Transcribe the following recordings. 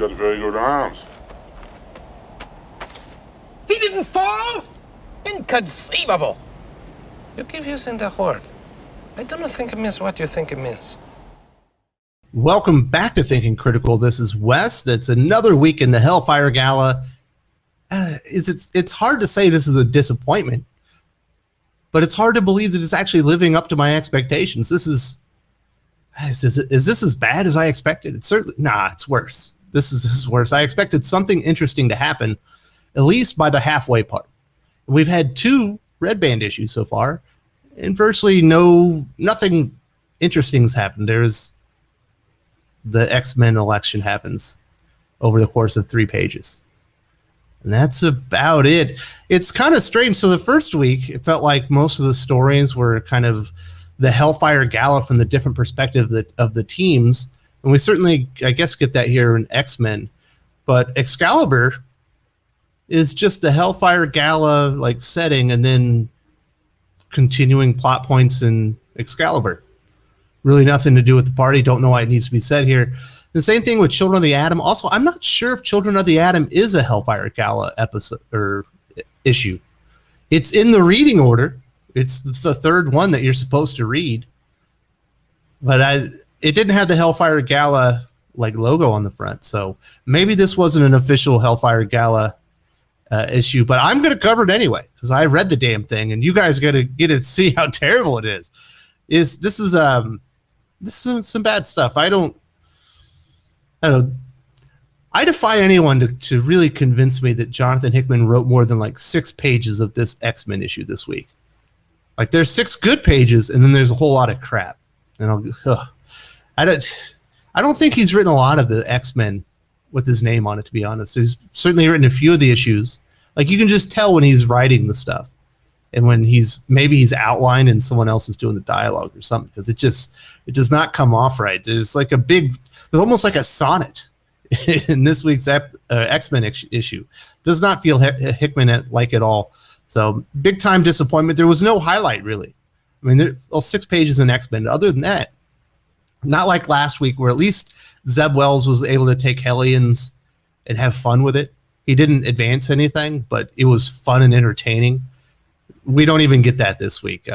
got very good arms. He didn't fall? Inconceivable. You keep using the word. I don't think it means what you think it means. Welcome back to Thinking Critical. This is Wes. It's another week in the HELLFIRE Gala. It's hard to say this is a disappointment, but it's hard to believe that it's actually living up to my expectations. Is this as bad as I expected? It's certainly it's worse. This is worse. I expected something interesting to happen, at least by the halfway part. We've had 2 Red Band issues so far, and virtually nothing interesting's happened. There's the X-Men election happens over the course of 3 pages. And that's about it. It's kind of strange. So the first week, it felt like most of the stories were kind of the HELLFIRE Gala from the different perspective of the teams. And we certainly, I guess, get that here in X-Men. But Excalibur is just the HELLFIRE Gala like setting and then continuing plot points in Excalibur. Really nothing to do with the party. Don't know why it needs to be said here. The same thing with Children of the Atom. Also, I'm not sure if Children of the Atom is a HELLFIRE Gala episode or issue. It's in the reading order. It's the 3rd one that you're supposed to read. But it didn't have the HELLFIRE Gala like logo on the front. So maybe this wasn't an official HELLFIRE Gala issue, but I'm going to cover it anyway because I read the damn thing, and you guys got to get to see how terrible it is. This is some bad stuff. I don't know. I defy anyone to really convince me that Jonathan Hickman wrote more than like 6 pages of this X-Men issue this week. Like there's 6 good pages, and then there's a whole lot of crap. And I don't think he's written a lot of the X-Men with his name on it, to be honest. He's certainly written a few of the issues. Like you can just tell when he's writing the stuff, and when he's outlined and someone else is doing the dialogue or something, because it does not come off right. There's almost like a sonnet in this week's X-Men issue. Does not feel Hickman like at all. So big time disappointment. There was no highlight really. I mean, there's 6 pages in X-Men. Other than that, not like last week where at least Zeb Wells was able to take Hellions and have fun with it. He didn't advance anything, but it was fun and entertaining. We don't even get that this week.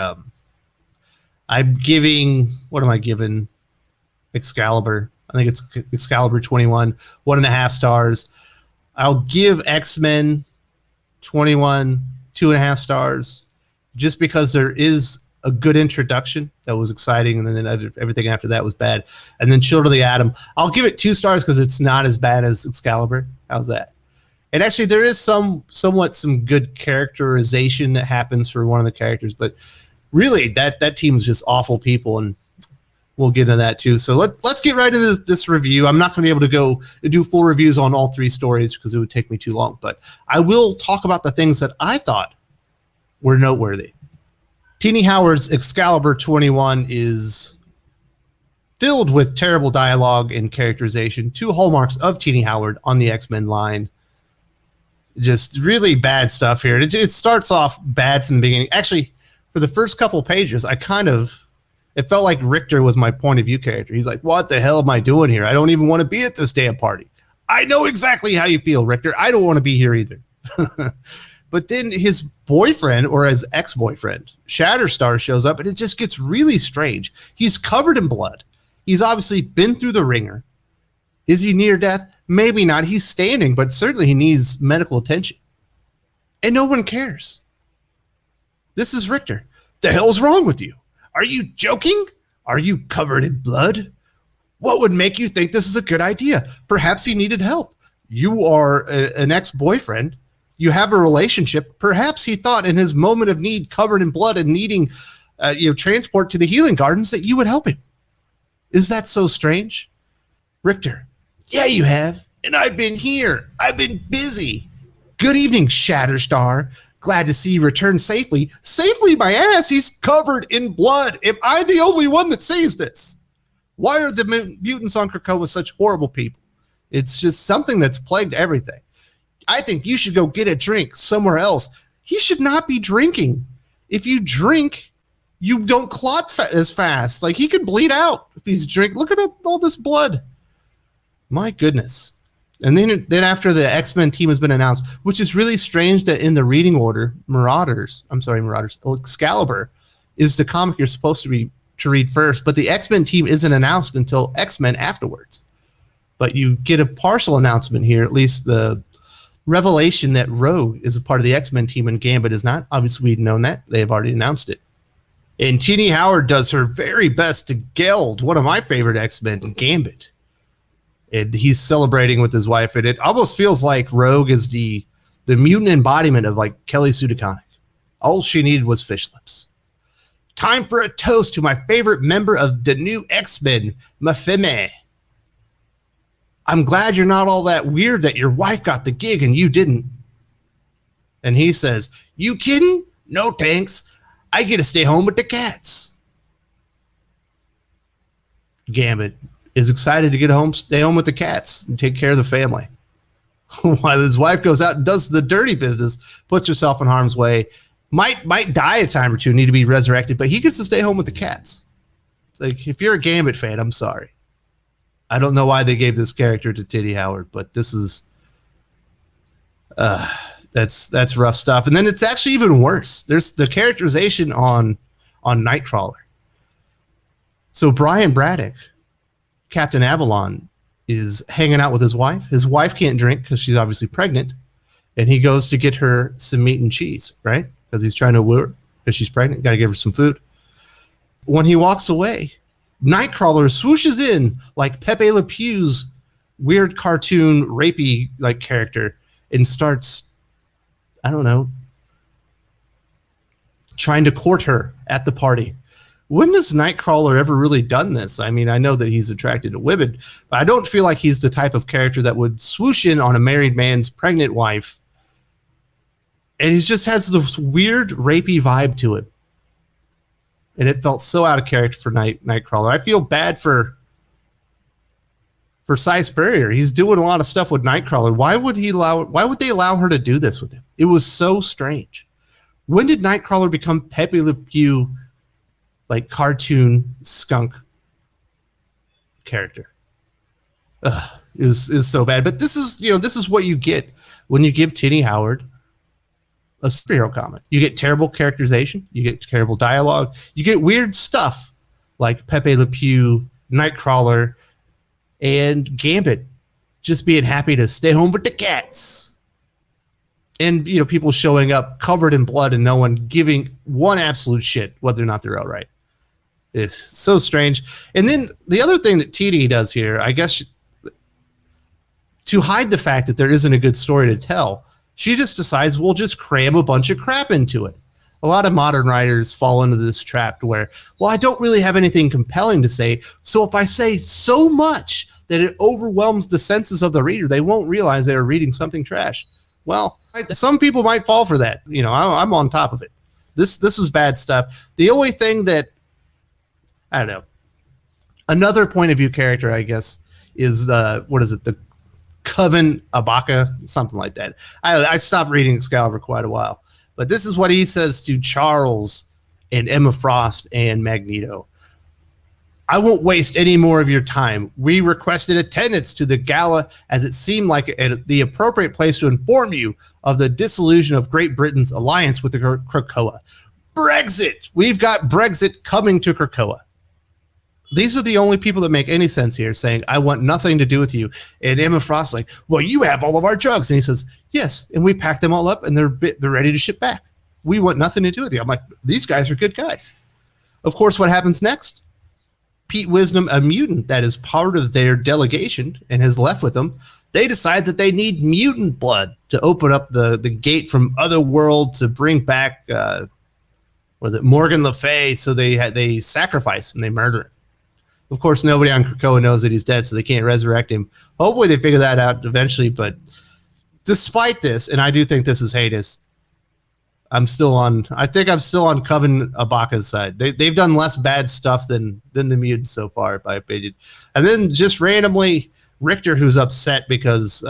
I'm giving, what am I giving Excalibur? I think it's Excalibur 21, 1.5 stars. I'll give X-Men 21, 2.5 stars, just because there is a good introduction that was exciting, and then everything after that was bad. And then Children of the Atom, I'll give it 2 stars because it's not as bad as Excalibur. How's that? And actually, there is somewhat some good characterization that happens for one of the characters, but really, that team is just awful people, and we'll get into that too. So let's get right into this review. I'm not going to be able to go and do full reviews on all 3 stories because it would take me too long, but I will talk about the things that I thought were noteworthy. Teenie Howard's Excalibur 21 is filled with terrible dialogue and characterization, 2 hallmarks of Teenie Howard on the X-Men line. Just really bad stuff here. It starts off bad from the beginning. Actually, for the first couple pages, it felt like Richter was my point of view character. He's like, what the hell am I doing here? I don't even want to be at this damn party. I know exactly how you feel, Richter. I don't want to be here either. But then his boyfriend, or his ex-boyfriend, Shatterstar, shows up, and it just gets really strange. He's covered in blood. He's obviously been through the ringer. Is he near death? Maybe not. He's standing, but certainly he needs medical attention. And no one cares. This is Richter. The hell's wrong with you? Are you joking? Are you covered in blood? What would make you think this is a good idea? Perhaps he needed help. You are an ex-boyfriend. You have a relationship. Perhaps he thought in his moment of need, covered in blood and needing transport to the healing gardens, that you would help him. Is that so strange? Richter, yeah, you have. And I've been here. I've been busy. Good evening, Shatterstar. Glad to see you return safely. Safely, my ass. He's covered in blood. Am I the only one that sees this? Why are the mutants on Krakoa such horrible people? It's just something that's plagued everything. I think you should go get a drink somewhere else. He should not be drinking. If you drink, you don't clot as fast. Like, he could bleed out if he's drinking. Look at all this blood. My goodness. And then after the X-Men team has been announced, which is really strange that in the reading order, Marauders, Excalibur is the comic you're supposed to read first, but the X-Men team isn't announced until X-Men afterwards. But you get a partial announcement here, at least the revelation that Rogue is a part of the X-Men team and Gambit is not. Obviously, we'd known that. They have already announced it. And Tini Howard does her very best to geld one of my favorite X-Men, Gambit. And he's celebrating with his wife, and it almost feels like Rogue is the mutant embodiment of like Kelly Sue DeConnick. All she needed was fish lips. Time for a toast to my favorite member of the new X-Men, Mafeme. I'm glad you're not all that weird that your wife got the gig and you didn't. And he says, you kidding? No thanks. I get to stay home with the cats. Gambit is excited to stay home with the cats and take care of the family. While his wife goes out and does the dirty business, puts herself in harm's way, might die a time or two, need to be resurrected, but he gets to stay home with the cats. It's like, if you're a Gambit fan, I'm sorry. I don't know why they gave this character to Tini Howard, but this is that's rough stuff. And then it's actually even worse. There's the characterization on Nightcrawler. So Brian Braddock, Captain Avalon, is hanging out with his wife. His wife can't drink because she's obviously pregnant, and he goes to get her some meat and cheese, right? Because he's trying to woo her because she's pregnant. Got to give her some food. When he walks away, Nightcrawler swooshes in like Pepe Le Pew's weird cartoon rapey like character and starts, I don't know, trying to court her at the party. When has Nightcrawler ever really done this? I mean, I know that he's attracted to women, but I don't feel like he's the type of character that would swoosh in on a married man's pregnant wife. And he just has this weird rapey vibe to it. And it felt so out of character for Nightcrawler. I feel bad for Cy Spurrier. He's doing a lot of stuff with Nightcrawler. Why would they allow her to do this with him? It was so strange. When did Nightcrawler become Pepe Le Pew, like cartoon skunk character? It was so bad. But this is what you get when you give Tini Howard a superhero comic. You get terrible characterization, you get terrible dialogue, you get weird stuff like Pepe Le Pew, Nightcrawler, and Gambit just being happy to stay home with the cats. And people showing up covered in blood and no one giving one absolute shit whether or not they're all right. It's so strange. And then the other thing that TD does here, I guess, to hide the fact that there isn't a good story to tell, she just decides we'll just cram a bunch of crap into it. A lot of modern writers fall into this trap where, well, I don't really have anything compelling to say, so if I say so much that it overwhelms the senses of the reader, they won't realize they are reading something trash. Well, some people might fall for that. I'm on top of it. This was bad stuff. The only thing that, I don't know, another point of view character, I guess, is the Coven Abaka, something like that. I stopped reading Excalibur quite a while, but this is what he says to Charles and Emma Frost and Magneto. I won't waste any more of your time. We requested attendance to the gala as it seemed like the appropriate place to inform you of the dissolution of Great Britain's alliance with the Krakoa. Brexit! We've got Brexit coming to Krakoa. These are the only people that make any sense here, saying, I want nothing to do with you. And Emma Frost's like, well, you have all of our drugs. And he says, yes, and we packed them all up, and they're ready to ship back. We want nothing to do with you. I'm like, these guys are good guys. Of course, what happens next? Pete Wisdom, a mutant that is part of their delegation and has left with them, they decide that they need mutant blood to open up the gate from Otherworld to bring back, Morgan Le Fay. So they sacrifice him, they murder him. Of course, nobody on Krakoa knows that he's dead, so they can't resurrect him. Hopefully they figure that out eventually, but despite this, and I do think this is heinous, I'm still on Coven Abaka's side. They've done less bad stuff than the mutants so far, in my opinion. And then just randomly, Richter, who's upset because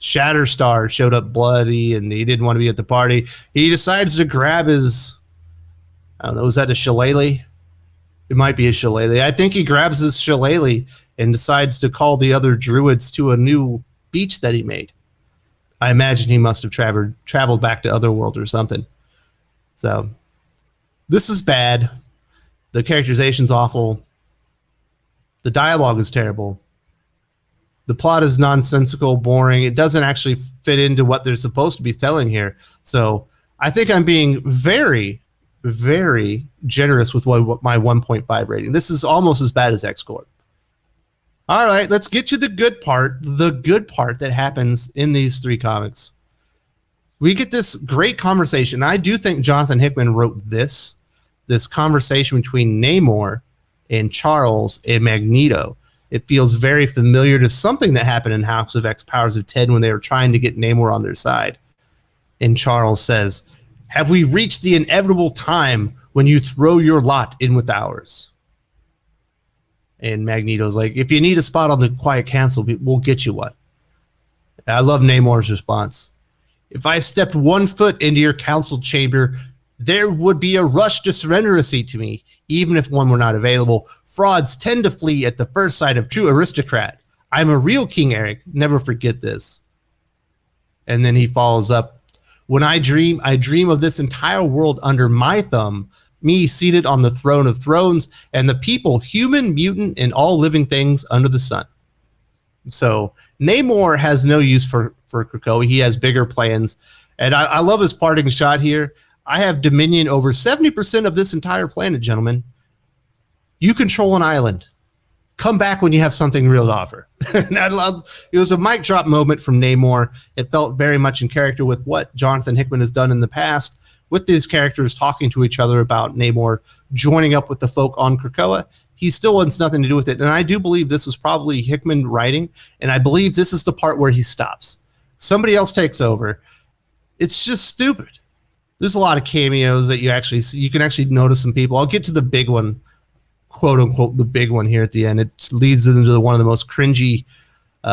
Shatterstar showed up bloody and he didn't want to be at the party. He decides to grab his, I don't know, was that a shillelagh? It might be a shillelagh. I think he grabs his shillelagh and decides to call the other druids to a new beach that he made. I imagine he must have traveled back to Otherworld or something. So this is bad. The characterization's awful. The dialogue is terrible. The plot is nonsensical, boring. It doesn't actually fit into what they're supposed to be telling here. So I think I'm being very, very generous with what my 1.5 rating. This is almost as bad as X-Corp. All right, let's get to the good part that happens in these three comics. We get this great conversation. I do think Jonathan Hickman wrote this conversation between Namor and Charles and Magneto. It feels very familiar to something that happened in House of X Powers of 10 when they were trying to get Namor on their side. And Charles says, "Have we reached the inevitable time when you throw your lot in with ours?" And Magneto's like, "If you need a spot on the Quiet Council, we'll get you one." I love Namor's response. "If I stepped 1 foot into your council chamber, there would be a rush to surrender a seat to me, even if one were not available. Frauds tend to flee at the first sight of true aristocrat. I'm a real King Eric. Never forget this." And then he follows up, "When I dream of this entire world under my thumb, me seated on the throne of thrones, and the people, human, mutant, and all living things under the sun." So Namor has no use for Krakoa. He has bigger plans. And I love his parting shot here. "I have dominion over 70% of this entire planet, gentlemen. You control an island. Come back when you have something real to offer." And it was a mic drop moment from Namor. It felt very much in character with what Jonathan Hickman has done in the past, with these characters talking to each other about Namor joining up with the folk on Krakoa. He still wants nothing to do with it. And I do believe this is probably Hickman writing, and I believe this is the part where he stops. Somebody else takes over. It's just stupid. There's a lot of cameos that you actually see. You can actually notice some people. I'll get to the big one, quote unquote, the big one here at the end. It leads into one of the most cringy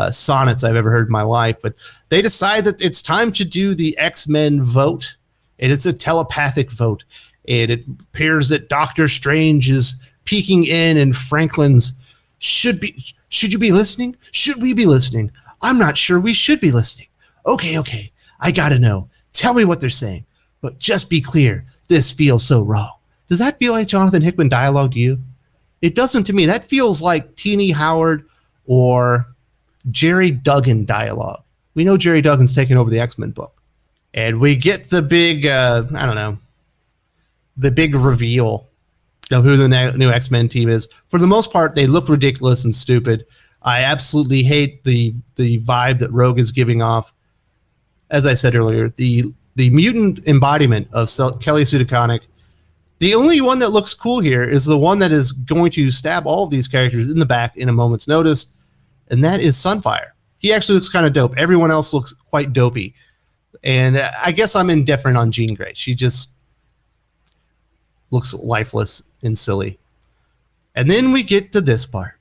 sonnets I've ever heard in my life. But they decide that it's time to do the X-Men vote. And it's a telepathic vote. And it appears that Doctor Strange is peeking in, and Franklin's should you be listening? Should we be listening? I'm not sure we should be listening. Okay. I gotta know. Tell me what they're saying. But just be clear. This feels so wrong. Does that feel like Jonathan Hickman dialogue to you? It doesn't to me. That feels like Teenie Howard or Jerry Duggan dialogue. We know Jerry Duggan's taken over the X-Men book. And we get the big, the big reveal of who the new X-Men team is. For the most part, they look ridiculous and stupid. I absolutely hate the vibe that Rogue is giving off. As I said earlier, the mutant embodiment of Kelly Sue DeConnick. The only one that looks cool here is the one that is going to stab all of these characters in the back in a moment's notice, and that is Sunfire. He actually looks kind of dope. Everyone else looks quite dopey. And I guess I'm indifferent on Jean Grey. She just looks lifeless and silly. And then we get to this part.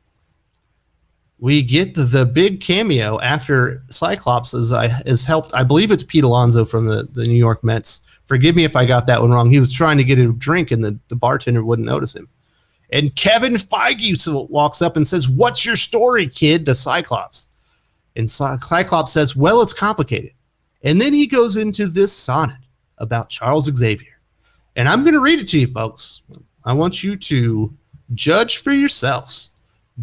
We get the big cameo after Cyclops is helped. I believe it's Pete Alonso from the New York Mets. Forgive me if I got that one wrong. He was trying to get a drink, and the bartender wouldn't notice him. And Kevin Feige walks up and says, "What's your story, kid?" to Cyclops. And Cyclops says, "Well, it's complicated." And then he goes into this sonnet about Charles Xavier. And I'm going to read it to you, folks. I want you to judge for yourselves.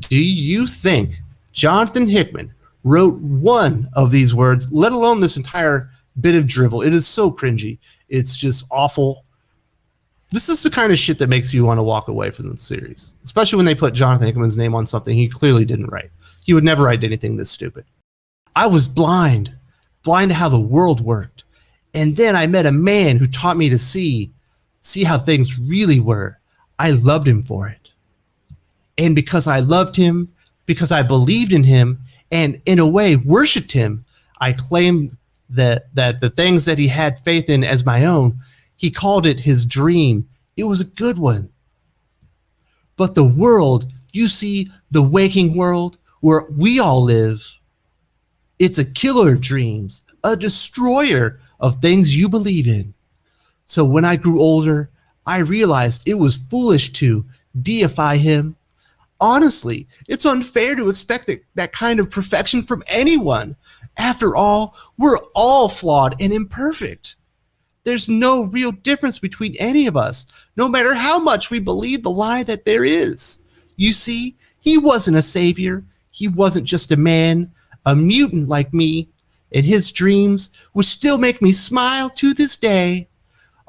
Do you think Jonathan Hickman wrote one of these words, let alone this entire bit of drivel? It is so cringy. It's just awful. This is the kind of shit that makes you want to walk away from the series, especially when they put Jonathan Hickman's name on something he clearly didn't write. He would never write anything this stupid. "I was blind to how the world worked. And then I met a man who taught me to see how things really were. I loved him for it. And because I loved him, because I believed in him, and in a way worshipped him, I claimed that the things that he had faith in as my own, he called it his dream. It was a good one. But the world, you see, the waking world where we all live, it's a killer of dreams, a destroyer of things you believe in. So when I grew older, I realized it was foolish to deify him. Honestly, it's unfair to expect that kind of perfection from anyone. After all, we're all flawed and imperfect. There's no real difference between any of us, no matter how much we believe the lie that there is. You see, he wasn't a savior. He wasn't just a man, a mutant like me, and his dreams, which still make me smile to this day,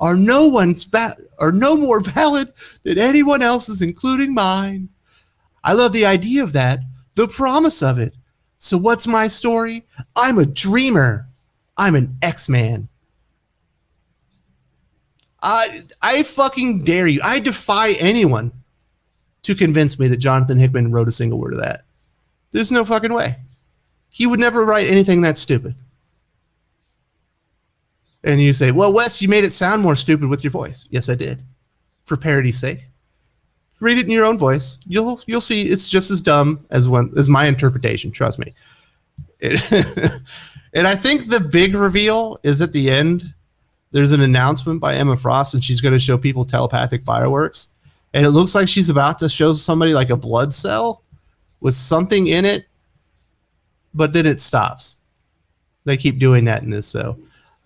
are no more valid than anyone else's, including mine. I love the idea of that, the promise of it. So what's my story? I'm a dreamer. I'm an X-Man. I fucking dare you. I defy anyone to convince me that Jonathan Hickman wrote a single word of that. There's no fucking way. He would never write anything that stupid. And you say, well, Wes, you made it sound more stupid with your voice. Yes, I did. For parody's sake. Read it in your own voice. You'll see it's just as dumb as my interpretation. Trust me. And I think the big reveal is at the end. There's an announcement by Emma Frost, and she's going to show people telepathic fireworks. And it looks like she's about to show somebody like a blood cell with something in it, but then it stops. They keep doing that in this, so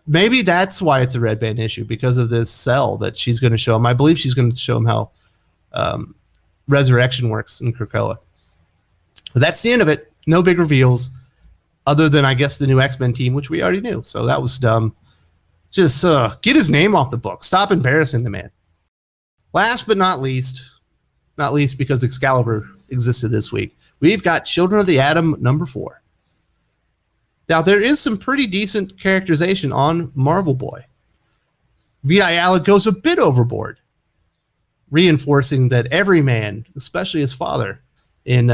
maybe that's why it's a red band issue, because of this cell that she's going to show him. I believe she's going to show him how resurrection works in Krakoa. But that's the end of it. No big reveals, other than, I guess, the new X-Men team, which we already knew. So that was dumb. Just get his name off the book. Stop embarrassing the man. Last but not least because Excalibur existed this week, we've got Children of the Atom #4. Now, there is some pretty decent characterization on Marvel Boy. Vita Ayala goes a bit overboard, reinforcing that every man, especially his father, in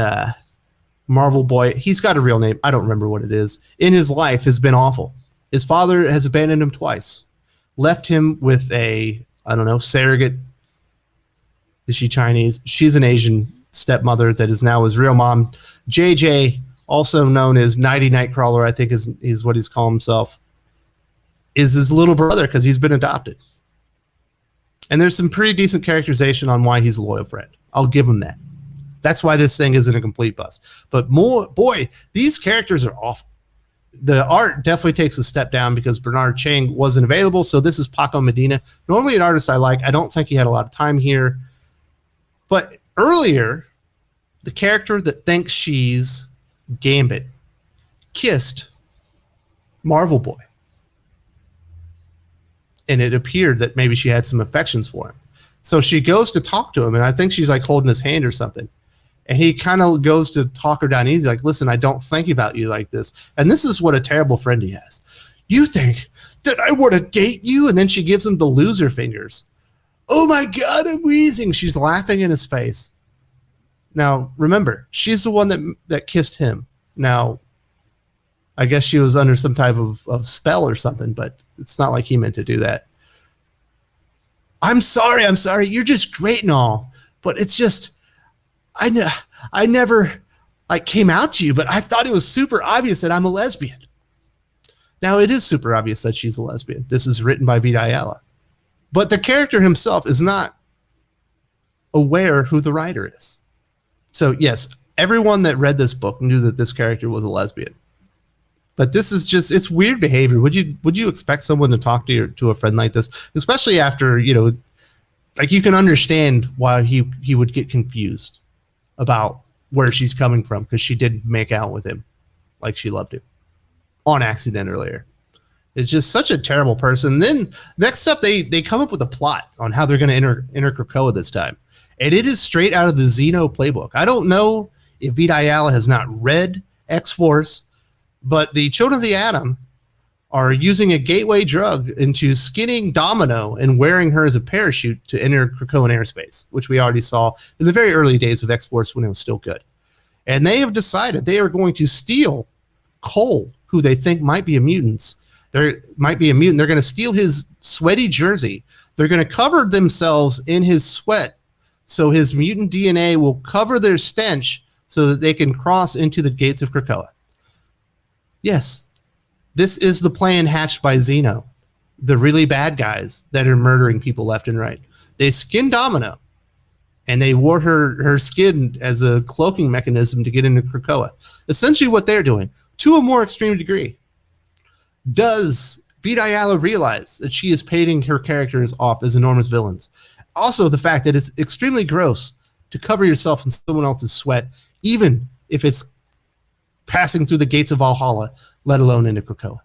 Marvel Boy, he's got a real name, I don't remember what it is, in his life has been awful. His father has abandoned him twice, left him with a, I don't know, surrogate. Is she Chinese? She's an Asian stepmother that is now his real mom. JJ, also known as Nighty Nightcrawler, I think is what he's called himself, is his little brother because he's been adopted. And there's some pretty decent characterization on why he's a loyal friend. I'll give him that. That's why this thing isn't a complete bust. But boy, these characters are awful. The art definitely takes a step down because Bernard Chang wasn't available, so this is Paco Medina. Normally an artist I like. I don't think he had a lot of time here. But earlier, the character that thinks she's Gambit kissed Marvel Boy. And it appeared that maybe she had some affections for him. So she goes to talk to him, and I think she's like holding his hand or something. And he kind of goes to talk her down easy, like, listen, I don't think about you like this. And this is what a terrible friend he has. You think that I want to date you? And then she gives him the loser fingers. Oh my God, I'm wheezing. She's laughing in his face. Now, remember, she's the one that kissed him. Now, I guess she was under some type of spell or something, but it's not like he meant to do that. I'm sorry. You're just great and all, but it's just, I never like came out to you, but I thought it was super obvious that I'm a lesbian. Now, it is super obvious that she's a lesbian. This is written by Vita Ayala. But the character himself is not aware who the writer is. So, yes, everyone that read this book knew that this character was a lesbian. But this is just, it's weird behavior. Would you expect someone to talk to a friend like this, especially after, like you can understand why he would get confused about where she's coming from because she didn't make out with him like she loved him on accident earlier. It's just such a terrible person. Then next up, they come up with a plot on how they're going to enter Krakoa this time. And it is straight out of the Xeno playbook. I don't know if Vita Ayala has not read X-Force, but the Children of the Atom are using a gateway drug into skinning Domino and wearing her as a parachute to enter Krakoan airspace, which we already saw in the very early days of X-Force when it was still good. And they have decided they are going to steal Cole, who they think might be a mutant. They're going to steal his sweaty jersey. They're going to cover themselves in his sweat so his mutant DNA will cover their stench so that they can cross into the gates of Krakoa. Yes, this is the plan hatched by Xeno, the really bad guys that are murdering people left and right. They skin Domino, and they wore her skin as a cloaking mechanism to get into Krakoa. Essentially what they're doing, to a more extreme degree. Does Vita Ayala realize that she is painting her characters off as enormous villains? Also, the fact that it's extremely gross to cover yourself in someone else's sweat, even if it's passing through the gates of Valhalla, let alone into Krakoa.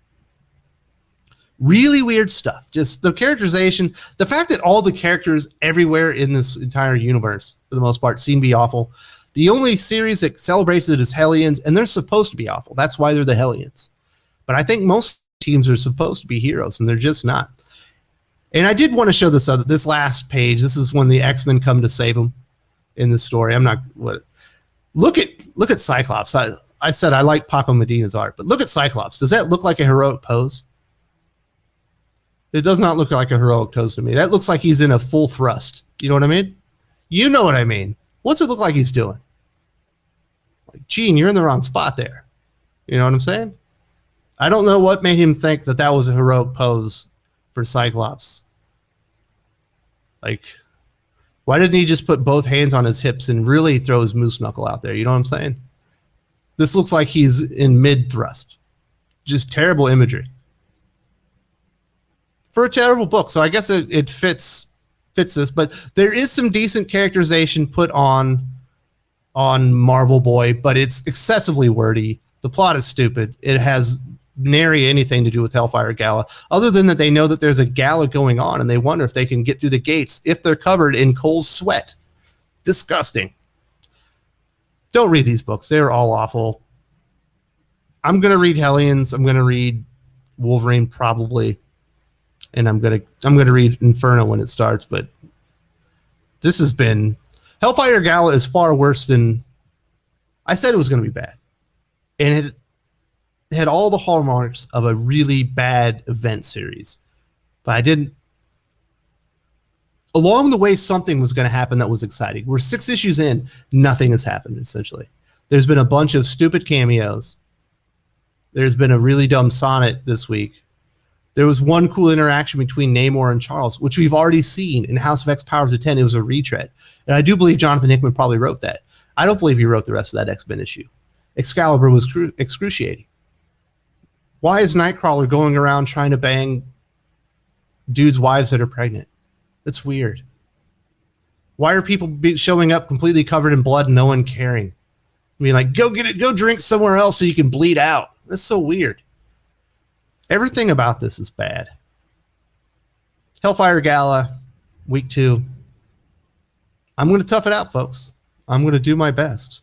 Really weird stuff. Just the characterization, the fact that all the characters everywhere in this entire universe, for the most part, seem to be awful. The only series that celebrates it is Hellions, and they're supposed to be awful. That's why they're the Hellions. But I think most teams are supposed to be heroes, and they're just not. And I did want to show this last page. This is when the X-Men come to save them in the story. Look at Cyclops. I said I like Paco Medina's art, but look at Cyclops. Does that look like a heroic pose? It does not look like a heroic pose to me. That looks like he's in a full thrust. You know what I mean? You know what I mean. What's it look like he's doing? Like, Gene, you're in the wrong spot there. You know what I'm saying? I don't know what made him think that that was a heroic pose for Cyclops. Like, why didn't he just put both hands on his hips and really throw his moose knuckle out there? You know what I'm saying? This looks like he's in mid-thrust. Just terrible imagery. For a terrible book, so I guess it fits this, but there is some decent characterization put on Marvel Boy, but it's excessively wordy. The plot is stupid. It has nary anything to do with Hellfire Gala, other than that they know that there's a gala going on, and they wonder if they can get through the gates if they're covered in Cole's sweat. Disgusting. Don't read these books. They're all awful. I'm going to read Hellions. I'm going to read Wolverine probably. And I'm gonna read Inferno when it starts, but this has been Hellfire Gala is far worse than I said it was gonna be bad. And it had all the hallmarks of a really bad event series. But I didn't along the way something was gonna happen that was exciting. We're 6 issues in, nothing has happened, essentially. There's been a bunch of stupid cameos. There's been a really dumb sonnet this week. There was one cool interaction between Namor and Charles, which we've already seen in House of X Powers of 10. It was a retread. And I do believe Jonathan Hickman probably wrote that. I don't believe he wrote the rest of that X-Men issue. Excalibur was excruciating. Why is Nightcrawler going around trying to bang dudes' wives that are pregnant? That's weird. Why are people showing up completely covered in blood and no one caring? I mean, like, go get it, go drink somewhere else so you can bleed out. That's so weird. Everything about this is bad. Hellfire Gala, week 2. I'm going to tough it out, folks. I'm going to do my best.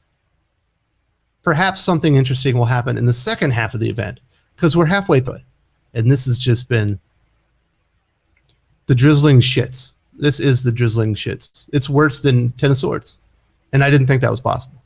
Perhaps something interesting will happen in the second half of the event, because we're halfway through it. And this has just been the drizzling shits. This is the drizzling shits. It's worse than Ten of Swords. And I didn't think that was possible.